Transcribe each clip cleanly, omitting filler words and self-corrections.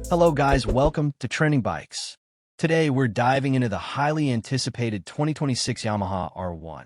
Hello guys, welcome to Trending Bikes. Today we're diving into the highly anticipated 2026 Yamaha R1,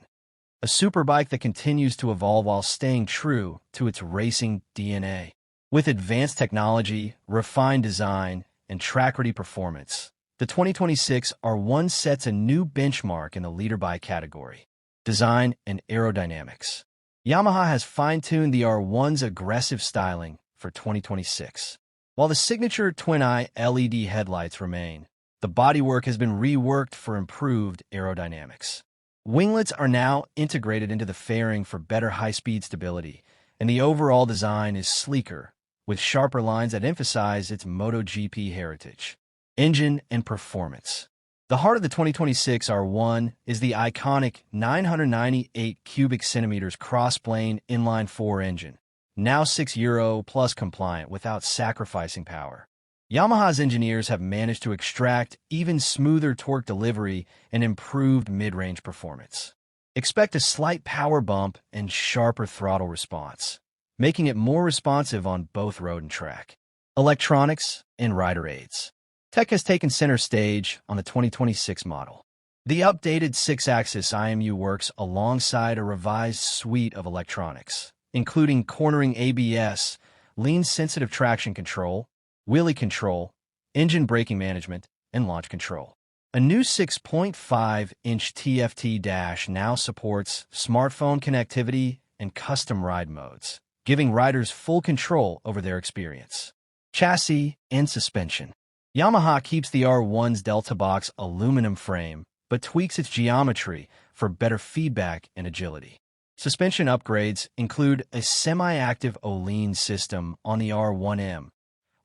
a superbike that continues to evolve while staying true to its racing DNA. With advanced technology, refined design, and track-ready performance, the 2026 R1 sets a new benchmark in the leader bike category. Design and aerodynamics. Yamaha has fine-tuned the R1's aggressive styling for 2026. While the signature twin-eye LED headlights remain, the bodywork has been reworked for improved aerodynamics. Winglets are now integrated into the fairing for better high-speed stability, and the overall design is sleeker, with sharper lines that emphasize its MotoGP heritage. Engine and performance. The heart of the 2026 R1 is the iconic 998 cubic centimeters cross-plane inline-4 engine, now 6 Euro plus compliant without sacrificing power. Yamaha's engineers have managed to extract even smoother torque delivery and improved mid-range performance. Expect a slight power bump and sharper throttle response, making it more responsive on both road and track. Electronics and rider aids. Tech has taken center stage on the 2026 model. The updated 6-axis IMU works alongside a revised suite of electronics, including cornering ABS, lean-sensitive traction control, wheelie control, engine braking management, and launch control. A new 6.5-inch TFT dash now supports smartphone connectivity and custom ride modes, giving riders full control over their experience. Chassis and suspension. Yamaha keeps the R1's Delta Box aluminum frame, but tweaks its geometry for better feedback and agility. Suspension upgrades include a semi-active Olean system on the R1M,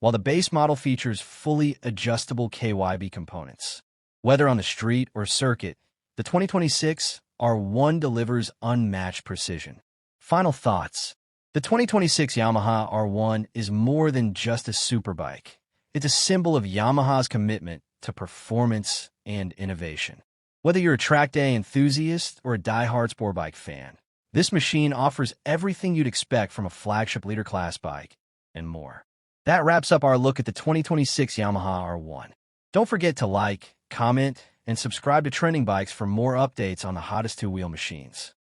while the base model features fully adjustable KYB components. Whether on the street or circuit, the 2026 R1 delivers unmatched precision. Final thoughts. The 2026 Yamaha R1 is more than just a superbike. It's a symbol of Yamaha's commitment to performance and innovation. Whether you're a track day enthusiast or a die-hard sportbike fan, this machine offers everything you'd expect from a flagship leader class bike, and more. That wraps up our look at the 2026 Yamaha R1. Don't forget to like, comment, and subscribe to Trending Bikes for more updates on the hottest two-wheel machines.